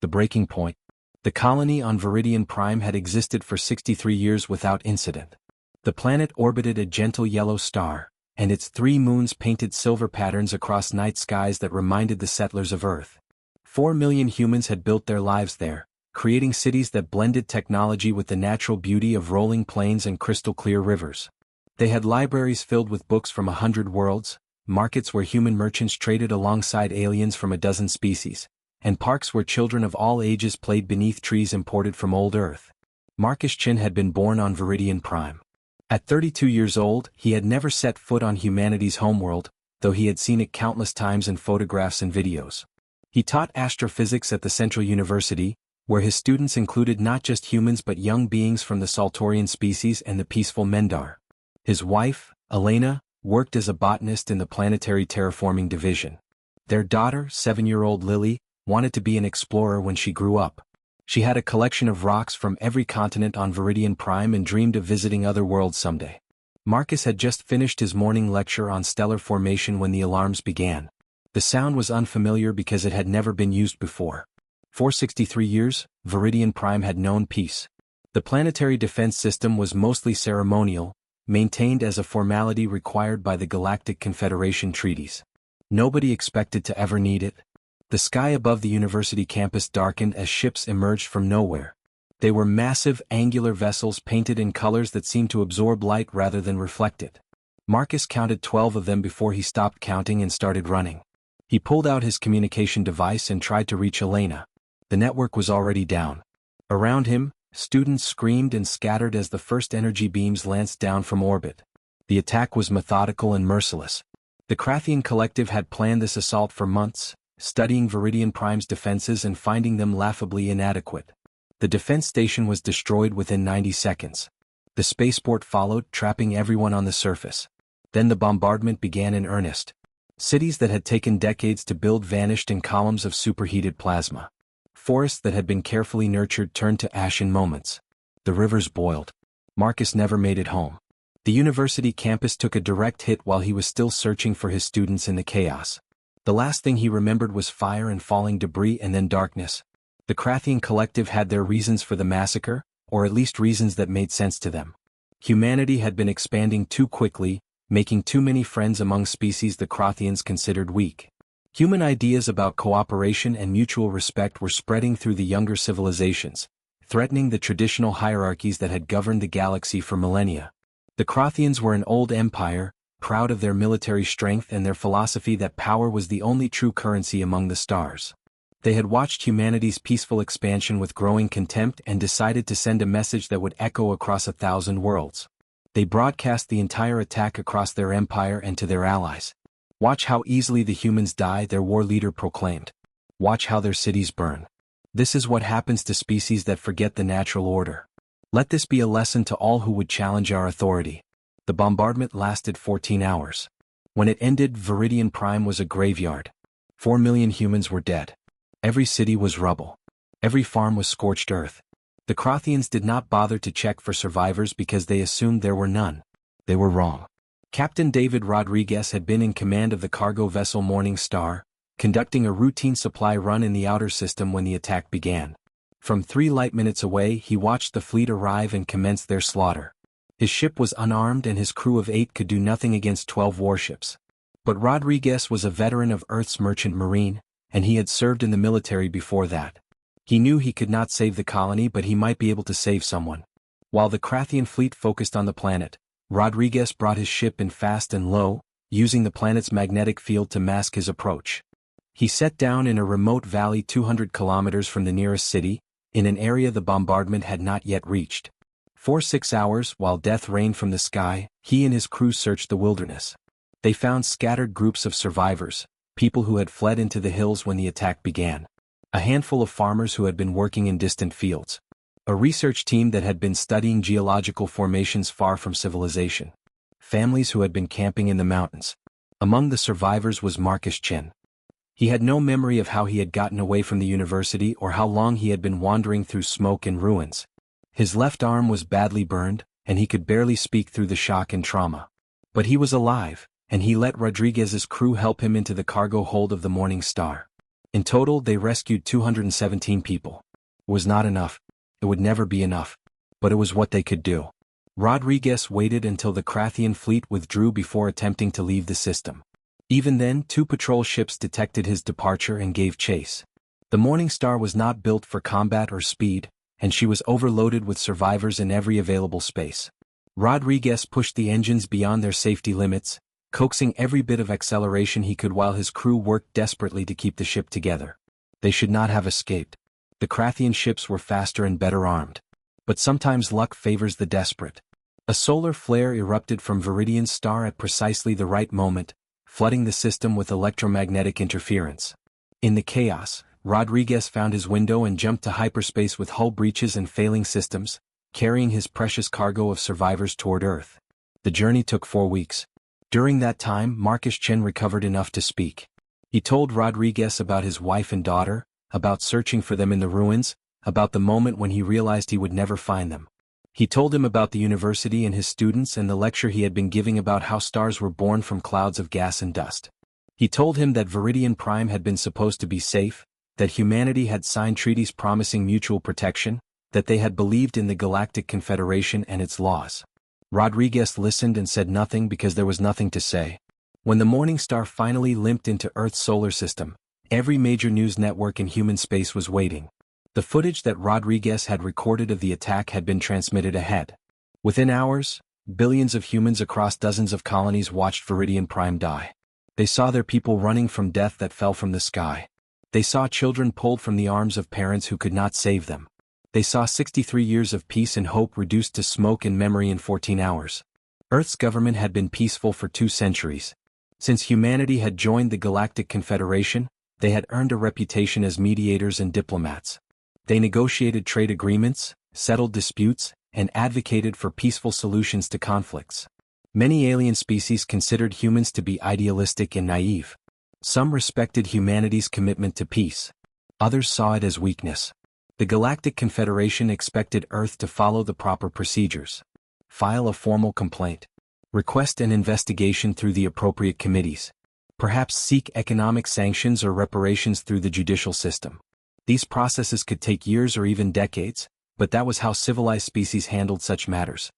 The breaking point. The colony on Viridian Prime had existed for 63 years without incident. The planet orbited a gentle yellow star, and its 3 moons painted silver patterns across night skies that reminded the settlers of Earth. 4 million humans had built their lives there, creating cities that blended technology with the natural beauty of rolling plains and crystal-clear rivers. They had libraries filled with books from 100 worlds, markets where human merchants traded alongside aliens from a dozen species, and parks where children of all ages played beneath trees imported from old Earth. Marcus Chin had been born on Viridian Prime. At 32 years old, he had never set foot on humanity's homeworld, though he had seen it countless times in photographs and videos. He taught astrophysics at the Central University, where his students included not just humans but young beings from the Saltorian species and the peaceful Mendar. His wife, Elena, worked as a botanist in the Planetary Terraforming Division. Their daughter, 7-year-old Lily, wanted to be an explorer when she grew up. She had a collection of rocks from every continent on Viridian Prime and dreamed of visiting other worlds someday. Marcus had just finished his morning lecture on stellar formation when the alarms began. The sound was unfamiliar because it had never been used before. For 63 years, Viridian Prime had known peace. The planetary defense system was mostly ceremonial, maintained as a formality required by the Galactic Confederation treaties. Nobody expected to ever need it. The sky above the university campus darkened as ships emerged from nowhere. They were massive, angular vessels painted in colors that seemed to absorb light rather than reflect it. Marcus counted 12 of them before he stopped counting and started running. He pulled out his communication device and tried to reach Elena. The network was already down. Around him, students screamed and scattered as the first energy beams lanced down from orbit. The attack was methodical and merciless. The Krathian Collective had planned this assault for months, studying Viridian Prime's defenses and finding them laughably inadequate. The defense station was destroyed within 90 seconds. The spaceport followed, trapping everyone on the surface. Then the bombardment began in earnest. Cities that had taken decades to build vanished in columns of superheated plasma. Forests that had been carefully nurtured turned to ash in moments. The rivers boiled. Marcus never made it home. The university campus took a direct hit while he was still searching for his students in the chaos. The last thing he remembered was fire and falling debris and then darkness. The Krathian Collective had their reasons for the massacre, or at least reasons that made sense to them. Humanity had been expanding too quickly, making too many friends among species the Krathians considered weak. Human ideas about cooperation and mutual respect were spreading through the younger civilizations, threatening the traditional hierarchies that had governed the galaxy for millennia. The Krathians were an old empire, proud of their military strength and their philosophy that power was the only true currency among the stars. They had watched humanity's peaceful expansion with growing contempt and decided to send a message that would echo across 1,000 worlds. They broadcast the entire attack across their empire and to their allies. "Watch how easily the humans die," their war leader proclaimed. "Watch how their cities burn. This is what happens to species that forget the natural order. Let this be a lesson to all who would challenge our authority." The bombardment lasted 14 hours. When it ended, Viridian Prime was a graveyard. 4 million humans were dead. Every city was rubble. Every farm was scorched earth. The Krathians did not bother to check for survivors because they assumed there were none. They were wrong. Captain David Rodriguez had been in command of the cargo vessel Morning Star, conducting a routine supply run in the outer system when the attack began. From 3 light minutes away, he watched the fleet arrive and commence their slaughter. His ship was unarmed and his crew of 8 could do nothing against 12 warships. But Rodriguez was a veteran of Earth's merchant marine, and he had served in the military before that. He knew he could not save the colony, but he might be able to save someone. While the Krathian fleet focused on the planet, Rodriguez brought his ship in fast and low, using the planet's magnetic field to mask his approach. He set down in a remote valley 200 kilometers from the nearest city, in an area the bombardment had not yet reached. For 6 hours, while death rained from the sky, he and his crew searched the wilderness. They found scattered groups of survivors, people who had fled into the hills when the attack began. A handful of farmers who had been working in distant fields. A research team that had been studying geological formations far from civilization. Families who had been camping in the mountains. Among the survivors was Marcus Chin. He had no memory of how he had gotten away from the university or how long he had been wandering through smoke and ruins. His left arm was badly burned, and he could barely speak through the shock and trauma. But he was alive, and he let Rodriguez's crew help him into the cargo hold of the Morning Star. In total, they rescued 217 people. It was not enough. It would never be enough. But it was what they could do. Rodriguez waited until the Krathian fleet withdrew before attempting to leave the system. Even then, 2 patrol ships detected his departure and gave chase. The Morning Star was not built for combat or speed, and she was overloaded with survivors in every available space. Rodriguez pushed the engines beyond their safety limits, coaxing every bit of acceleration he could while his crew worked desperately to keep the ship together. They should not have escaped. The Krathian ships were faster and better armed. But sometimes luck favors the desperate. A solar flare erupted from Viridian's star at precisely the right moment, flooding the system with electromagnetic interference. In the chaos, Rodriguez found his window and jumped to hyperspace with hull breaches and failing systems, carrying his precious cargo of survivors toward Earth. The journey took 4 weeks. During that time, Marcus Chen recovered enough to speak. He told Rodriguez about his wife and daughter, about searching for them in the ruins, about the moment when he realized he would never find them. He told him about the university and his students and the lecture he had been giving about how stars were born from clouds of gas and dust. He told him that Viridian Prime had been supposed to be safe, that humanity had signed treaties promising mutual protection, that they had believed in the Galactic Confederation and its laws. Rodriguez listened and said nothing because there was nothing to say. When the Morning Star finally limped into Earth's solar system, every major news network in human space was waiting. The footage that Rodriguez had recorded of the attack had been transmitted ahead. Within hours, billions of humans across dozens of colonies watched Viridian Prime die. They saw their people running from death that fell from the sky. They saw children pulled from the arms of parents who could not save them. They saw 63 years of peace and hope reduced to smoke and memory in 14 hours. Earth's government had been peaceful for 2 centuries. Since humanity had joined the Galactic Confederation, they had earned a reputation as mediators and diplomats. They negotiated trade agreements, settled disputes, and advocated for peaceful solutions to conflicts. Many alien species considered humans to be idealistic and naive. Some respected humanity's commitment to peace. Others saw it as weakness. The Galactic Confederation expected Earth to follow the proper procedures. File a formal complaint. Request an investigation through the appropriate committees. Perhaps seek economic sanctions or reparations through the judicial system. These processes could take years or even decades, but that was how civilized species handled such matters.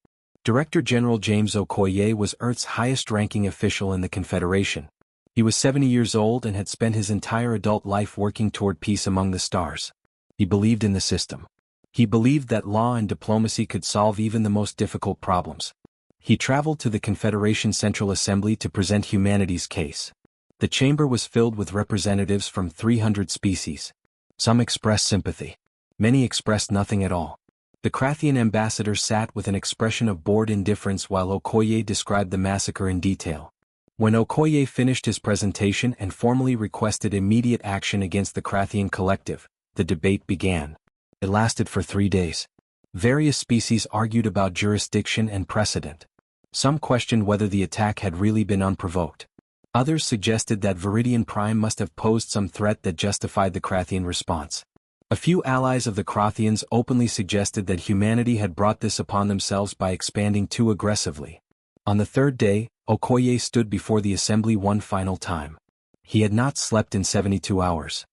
Director General James Okoye was Earth's highest-ranking official in the Confederation. He was 70 years old and had spent his entire adult life working toward peace among the stars. He believed in the system. He believed that law and diplomacy could solve even the most difficult problems. He traveled to the Confederation Central Assembly to present humanity's case. The chamber was filled with representatives from 300 species. Some expressed sympathy. Many expressed nothing at all. The Krathian ambassador sat with an expression of bored indifference while Okoye described the massacre in detail. When Okoye finished his presentation and formally requested immediate action against the Krathian collective, the debate began. It lasted for 3 days. Various species argued about jurisdiction and precedent. Some questioned whether the attack had really been unprovoked. Others suggested that Viridian Prime must have posed some threat that justified the Krathian response. A few allies of the Krathians openly suggested that humanity had brought this upon themselves by expanding too aggressively. On the 3rd day, Okoye stood before the assembly one final time. He had not slept in 72 hours.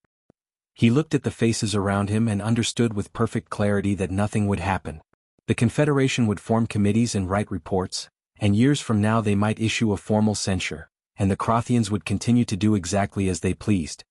He looked at the faces around him and understood with perfect clarity that nothing would happen. The Confederation would form committees and write reports, and years from now they might issue a formal censure, and the Krathians would continue to do exactly as they pleased.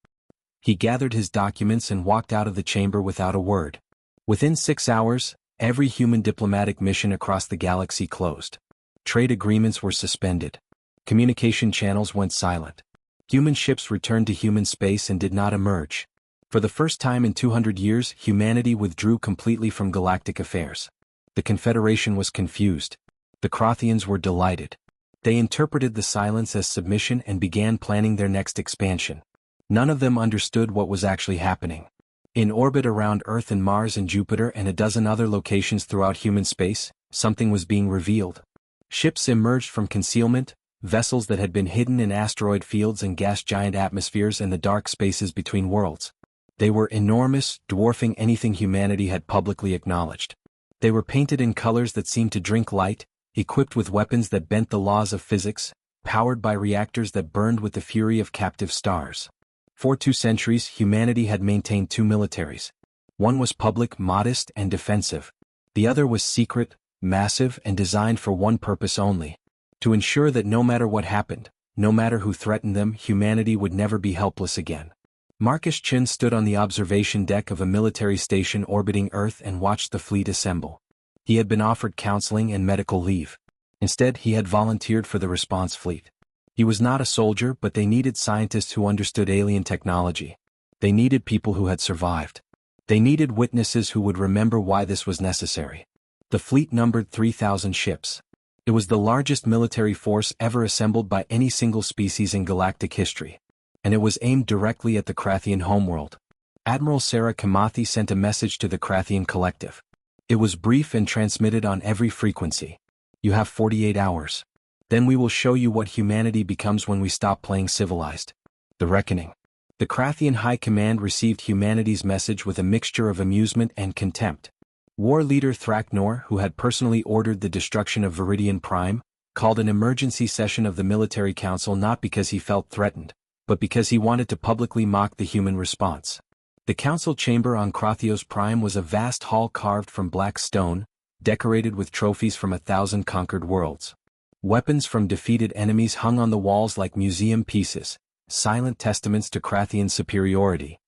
He gathered his documents and walked out of the chamber without a word. Within 6 hours, every human diplomatic mission across the galaxy closed. Trade agreements were suspended. Communication channels went silent. Human ships returned to human space and did not emerge. For the first time in 200 years, humanity withdrew completely from galactic affairs. The Confederation was confused. The Krathians were delighted. They interpreted the silence as submission and began planning their next expansion. None of them understood what was actually happening. In orbit around Earth and Mars and Jupiter and a dozen other locations throughout human space, something was being revealed. Ships emerged from concealment, vessels that had been hidden in asteroid fields and gas giant atmospheres and the dark spaces between worlds. They were enormous, dwarfing anything humanity had publicly acknowledged. They were painted in colors that seemed to drink light, equipped with weapons that bent the laws of physics, powered by reactors that burned with the fury of captive stars. For 2 centuries, humanity had maintained two militaries. One was public, modest, and defensive. The other was secret, massive, and designed for one purpose only: to ensure that no matter what happened, no matter who threatened them, humanity would never be helpless again. Marcus Chin stood on the observation deck of a military station orbiting Earth and watched the fleet assemble. He had been offered counseling and medical leave. Instead, he had volunteered for the response fleet. He was not a soldier, but they needed scientists who understood alien technology. They needed people who had survived. They needed witnesses who would remember why this was necessary. The fleet numbered 3,000 ships. It was the largest military force ever assembled by any single species in galactic history. And it was aimed directly at the Krathian homeworld. Admiral Sarah Kamathi sent a message to the Krathian collective. It was brief and transmitted on every frequency. You have 48 hours. Then we will show you what humanity becomes when we stop playing Civilized. The Reckoning. The Krathian High Command received humanity's message with a mixture of amusement and contempt. War leader Thraknor, who had personally ordered the destruction of Viridian Prime, called an emergency session of the military council not because he felt threatened, but because he wanted to publicly mock the human response. The council chamber on Krathios Prime was a vast hall carved from black stone, decorated with trophies from 1,000 conquered worlds. Weapons from defeated enemies hung on the walls like museum pieces, silent testaments to Krathian superiority.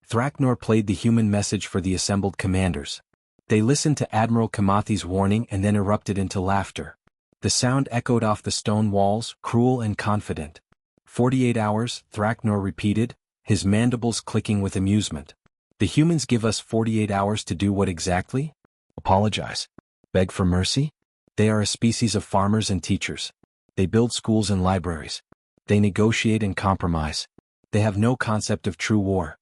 Thraknor played the human message for the assembled commanders. They listened to Admiral Kamathi's warning and then erupted into laughter. The sound echoed off the stone walls, cruel and confident. 48 hours, Thraknor repeated, his mandibles clicking with amusement. The humans give us 48 hours to do what exactly? Apologize. Beg for mercy? They are a species of farmers and teachers. They build schools and libraries. They negotiate and compromise. They have no concept of true war.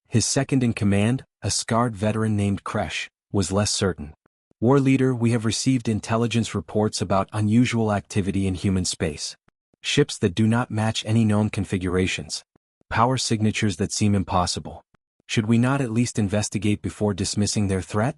His second in command, a scarred veteran named Kresh, was less certain. War leader, we have received intelligence reports about unusual activity in human space. Ships that do not match any known configurations. Power signatures that seem impossible. Should we not at least investigate before dismissing their threat?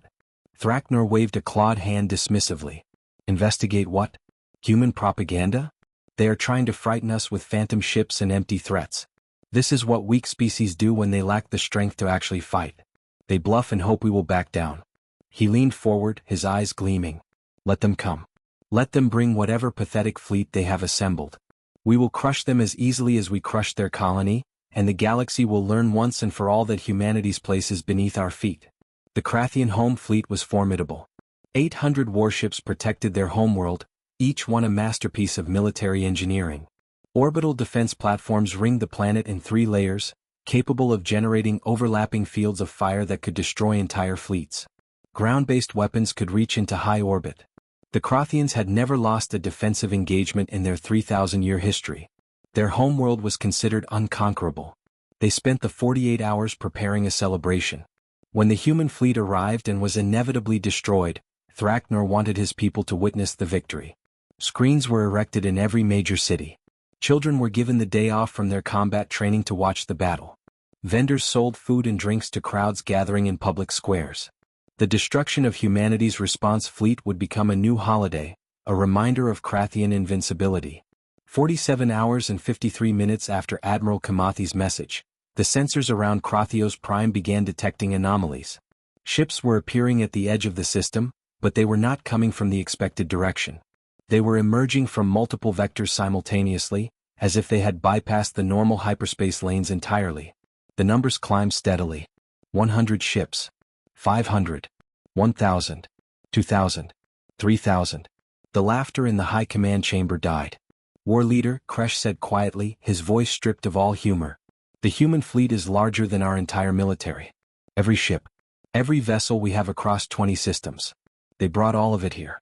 Thraknor waved a clawed hand dismissively. Investigate what? Human propaganda? They are trying to frighten us with phantom ships and empty threats. This is what weak species do when they lack the strength to actually fight. They bluff and hope we will back down. He leaned forward, his eyes gleaming. Let them come. Let them bring whatever pathetic fleet they have assembled. We will crush them as easily as we crushed their colony, and the galaxy will learn once and for all that humanity's place is beneath our feet. The Krathian home fleet was formidable. 800 warships protected their homeworld, each one a masterpiece of military engineering. Orbital defense platforms ringed the planet in 3 layers, capable of generating overlapping fields of fire that could destroy entire fleets. Ground-based weapons could reach into high orbit. The Krathians had never lost a defensive engagement in their 3,000-year history. Their homeworld was considered unconquerable. They spent the 48 hours preparing a celebration. When the human fleet arrived and was inevitably destroyed, Thraknor wanted his people to witness the victory. Screens were erected in every major city. Children were given the day off from their combat training to watch the battle. Vendors sold food and drinks to crowds gathering in public squares. The destruction of humanity's response fleet would become a new holiday, a reminder of Krathian invincibility. 47 hours and 53 minutes after Admiral Kamathi's message, the sensors around Krathios Prime began detecting anomalies. Ships were appearing at the edge of the system, but they were not coming from the expected direction. They were emerging from multiple vectors simultaneously, as if they had bypassed the normal hyperspace lanes entirely. The numbers climbed steadily. 100 ships. 500. 1,000. 2,000. 3,000. The laughter in the high command chamber died. War leader, Kresh said quietly, his voice stripped of all humor. The human fleet is larger than our entire military. Every ship. Every vessel we have across 20 systems. They brought all of it here.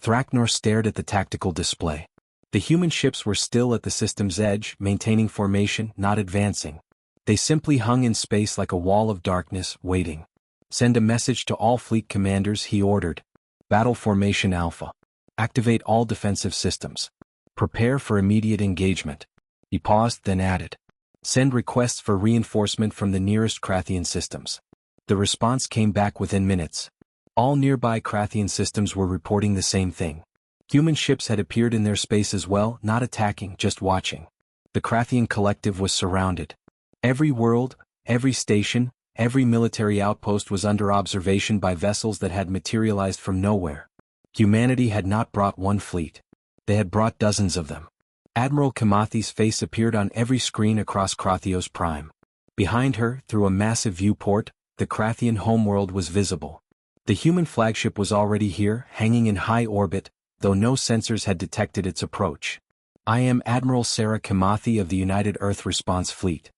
Thraknor stared at the tactical display. The human ships were still at the system's edge, maintaining formation, not advancing. They simply hung in space like a wall of darkness, waiting. Send a message to all fleet commanders, he ordered. Battle Formation Alpha. Activate all defensive systems. Prepare for immediate engagement. He paused, then added. Send requests for reinforcement from the nearest Krathian systems. The response came back within minutes. All nearby Krathian systems were reporting the same thing. Human ships had appeared in their space as well, not attacking, just watching. The Krathian collective was surrounded. Every world, every station, every military outpost was under observation by vessels that had materialized from nowhere. Humanity had not brought one fleet. They had brought dozens of them. Admiral Kamathi's face appeared on every screen across Krathios Prime. Behind her, through a massive viewport, the Krathian homeworld was visible. The human flagship was already here, hanging in high orbit, though no sensors had detected its approach. I am Admiral Sarah Kamathi of the United Earth Response Fleet.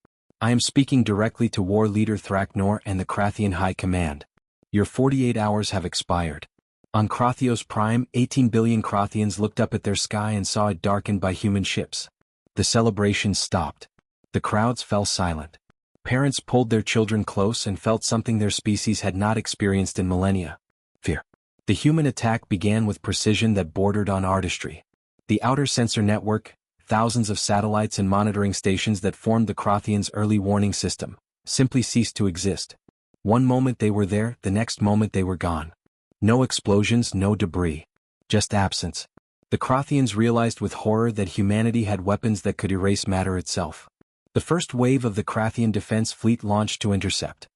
I am speaking directly to War Leader Thraknor and the Krathian High Command. Your 48 hours have expired. On Krathios Prime, 18 billion Krathians looked up at their sky and saw it darkened by human ships. The celebrations stopped. The crowds fell silent. Parents pulled their children close and felt something their species had not experienced in millennia: fear. The human attack began with precision that bordered on artistry. The outer sensor network, thousands of satellites and monitoring stations that formed the Krathians' early warning system, simply ceased to exist. One moment they were there, the next moment they were gone. No explosions, no debris. Just absence. The Krathians realized with horror that humanity had weapons that could erase matter itself. The first wave of the Krathian defense fleet launched to intercept.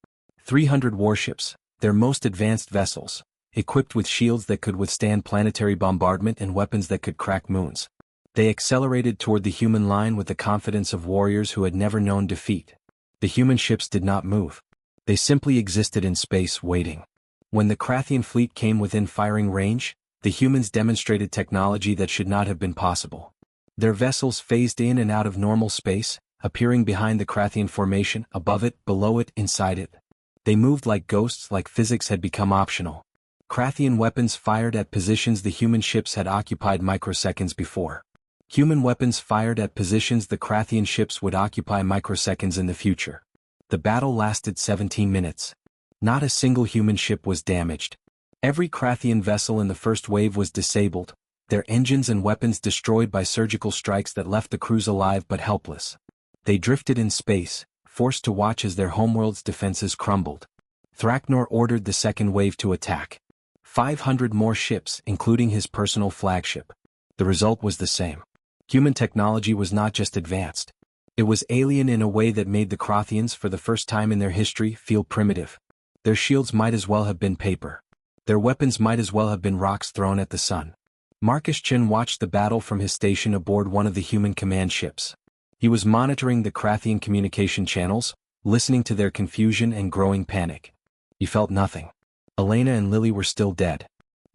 300 warships, their most advanced vessels, equipped with shields that could withstand planetary bombardment and weapons that could crack moons. They accelerated toward the human line with the confidence of warriors who had never known defeat. The human ships did not move. They simply existed in space, waiting. When the Krathian fleet came within firing range, the humans demonstrated technology that should not have been possible. Their vessels phased in and out of normal space, appearing behind the Krathian formation, above it, below it, inside it. They moved like ghosts, like physics had become optional. Krathian weapons fired at positions the human ships had occupied microseconds before. Human weapons fired at positions the Krathian ships would occupy microseconds in the future. The battle lasted 17 minutes. Not a single human ship was damaged. Every Krathian vessel in the first wave was disabled, their engines and weapons destroyed by surgical strikes that left the crews alive but helpless. They drifted in space, forced to watch as their homeworld's defenses crumbled. Thraknor ordered the second wave to attack. 500 more ships, including his personal flagship. The result was the same. Human technology was not just advanced. It was alien in a way that made the Krathians, for the first time in their history, feel primitive. Their shields might as well have been paper. Their weapons might as well have been rocks thrown at the sun. Marcus Chin watched the battle from his station aboard one of the human command ships. He was monitoring the Krathian communication channels, listening to their confusion and growing panic. He felt nothing. Elena and Lily were still dead.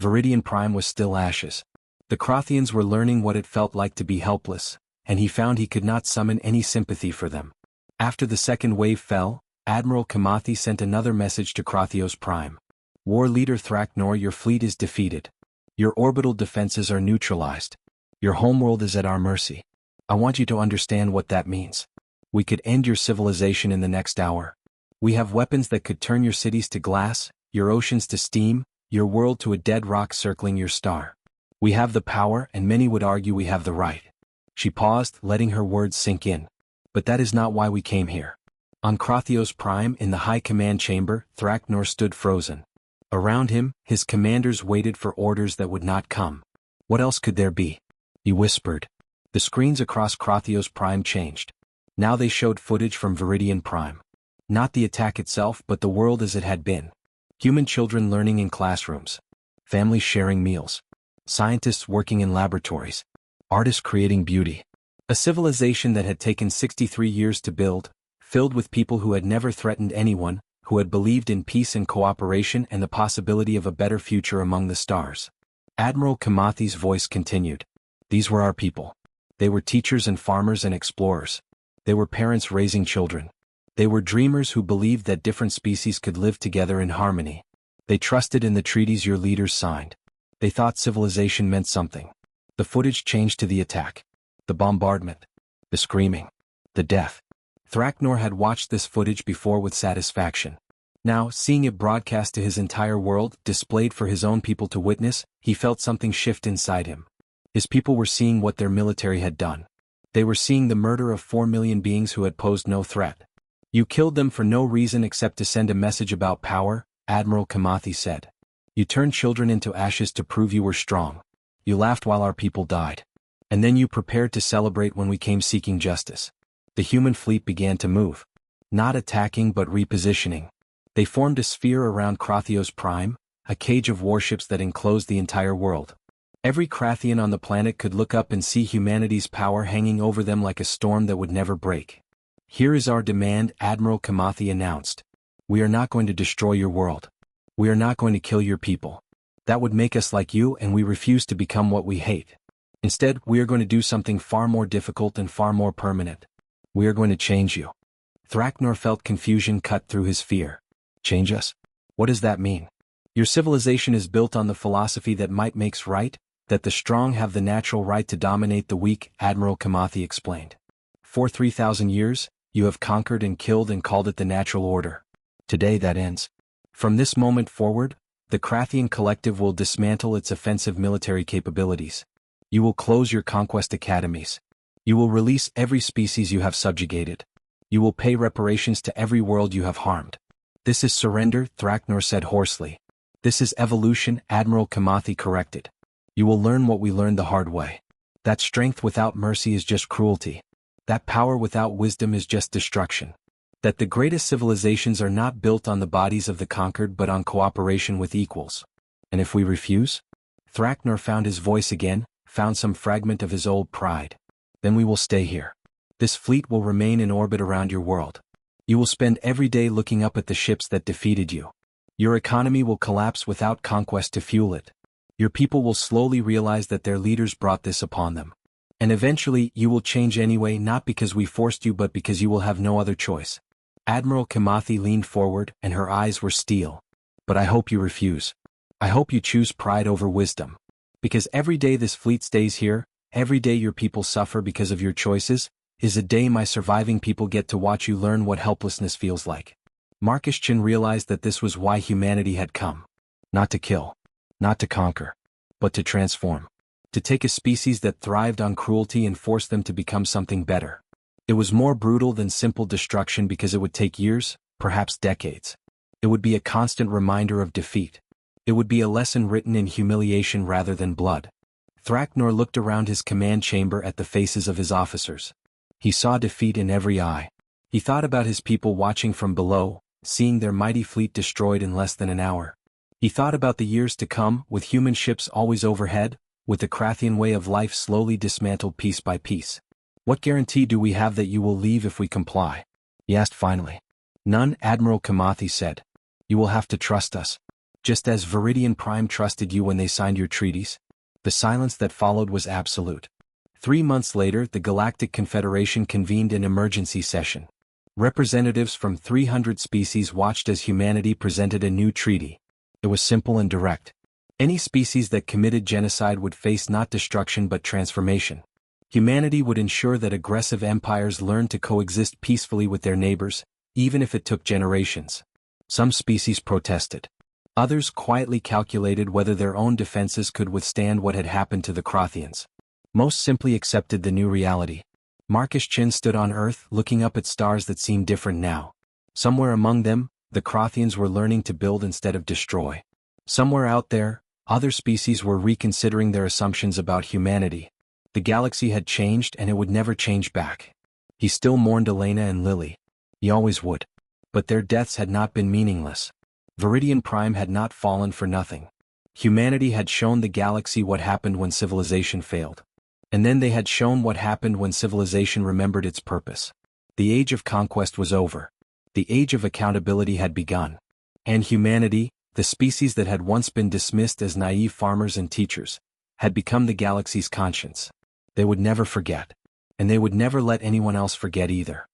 Viridian Prime was still ashes. The Krathians were learning what it felt like to be helpless, and he found he could not summon any sympathy for them. After the second wave fell, Admiral Kamathi sent another message to Krathios Prime. War Leader Thraknor, your fleet is defeated. Your orbital defenses are neutralized. Your homeworld is at our mercy. I want you to understand what that means. We could end your civilization in the next hour. We have weapons that could turn your cities to glass, your oceans to steam, your world to a dead rock circling your star. We have the power, and many would argue we have the right. She paused, letting her words sink in. But that is not why we came here. On Krathios Prime, in the high command chamber, Thraknor stood frozen. Around him, his commanders waited for orders that would not come. What else could there be? He whispered. The screens across Krathios Prime changed. Now they showed footage from Viridian Prime. Not the attack itself, but the world as it had been. Human children learning in classrooms. Families sharing meals. Scientists working in laboratories. Artists creating beauty. A civilization that had taken 63 years to build, filled with people who had never threatened anyone, who had believed in peace and cooperation and the possibility of a better future among the stars. Admiral Kamathi's voice continued. These were our people. They were teachers and farmers and explorers. They were parents raising children. They were dreamers who believed that different species could live together in harmony. They trusted in the treaties your leaders signed. They thought civilization meant something. The footage changed to the attack. The bombardment. The screaming. The death. Thraknor had watched this footage before with satisfaction. Now, seeing it broadcast to his entire world, displayed for his own people to witness, he felt something shift inside him. His people were seeing what their military had done. They were seeing the murder of 4 million beings who had posed no threat. You killed them for no reason except to send a message about power, Admiral Kamathi said. You turned children into ashes to prove you were strong. You laughed while our people died. And then you prepared to celebrate when we came seeking justice. The human fleet began to move. not attacking but repositioning. They formed a sphere around Krathios Prime, a cage of warships that enclosed the entire world. Every Krathian on the planet could look up and see humanity's power hanging over them like a storm that would never break. "Here is our demand," Admiral Kamathi announced. "We are not going to destroy your world. We are not going to kill your people. That would make us like you, and we refuse to become what we hate. Instead, we are going to do something far more difficult and far more permanent. We are going to change you." Thraknor felt confusion cut through his fear. "Change us? What does that mean?" "Your civilization is built on the philosophy that might makes right, that the strong have the natural right to dominate the weak," Admiral Kamathi explained. "For 3,000 years, you have conquered and killed and called it the natural order. Today that ends. From this moment forward, the Krathian collective will dismantle its offensive military capabilities. You will close your conquest academies. You will release every species you have subjugated. You will pay reparations to every world you have harmed." "This is surrender," Thraknor said hoarsely. "This is evolution," Admiral Kamathi corrected. "You will learn what we learned the hard way. That strength without mercy is just cruelty. That power without wisdom is just destruction. That the greatest civilizations are not built on the bodies of the conquered but on cooperation with equals. And if we refuse?" Thraknor found his voice again, found some fragment of his old pride. "Then we will stay here. This fleet will remain in orbit around your world. You will spend every day looking up at the ships that defeated you. Your economy will collapse without conquest to fuel it. Your people will slowly realize that their leaders brought this upon them. And eventually you will change anyway, not because we forced you but because you will have no other choice." Admiral Kamathi leaned forward, and her eyes were steel. "But I hope you refuse. I hope you choose pride over wisdom. Because every day this fleet stays here, every day your people suffer because of your choices, is a day my surviving people get to watch you learn what helplessness feels like." Marcus Chin realized that this was why humanity had come. Not to kill. Not to conquer. But to transform. To take a species that thrived on cruelty and force them to become something better. It was more brutal than simple destruction because it would take years, perhaps decades. It would be a constant reminder of defeat. It would be a lesson written in humiliation rather than blood. Thraknor looked around his command chamber at the faces of his officers. He saw defeat in every eye. He thought about his people watching from below, seeing their mighty fleet destroyed in less than an hour. He thought about the years to come, with human ships always overhead, with the Krathian way of life slowly dismantled piece by piece. "What guarantee do we have that you will leave if we comply?" he asked finally. "None," Admiral Kamathi said. "You will have to trust us. Just as Viridian Prime trusted you when they signed your treaties." The silence that followed was absolute. 3 months later, the Galactic Confederation convened an emergency session. Representatives from 300 species watched as humanity presented a new treaty. It was simple and direct. Any species that committed genocide would face not destruction but transformation. Humanity would ensure that aggressive empires learned to coexist peacefully with their neighbors, even if it took generations. Some species protested. Others quietly calculated whether their own defenses could withstand what had happened to the Krathians. Most simply accepted the new reality. Marcus Chin stood on Earth, looking up at stars that seemed different now. Somewhere among them, the Krathians were learning to build instead of destroy. Somewhere out there, other species were reconsidering their assumptions about humanity. The galaxy had changed and it would never change back. He still mourned Elena and Lily. He always would. But their deaths had not been meaningless. Viridian Prime had not fallen for nothing. Humanity had shown the galaxy what happened when civilization failed. And then they had shown what happened when civilization remembered its purpose. The age of conquest was over. The age of accountability had begun. And humanity, the species that had once been dismissed as naive farmers and teachers, had become the galaxy's conscience. They would never forget. And they would never let anyone else forget either.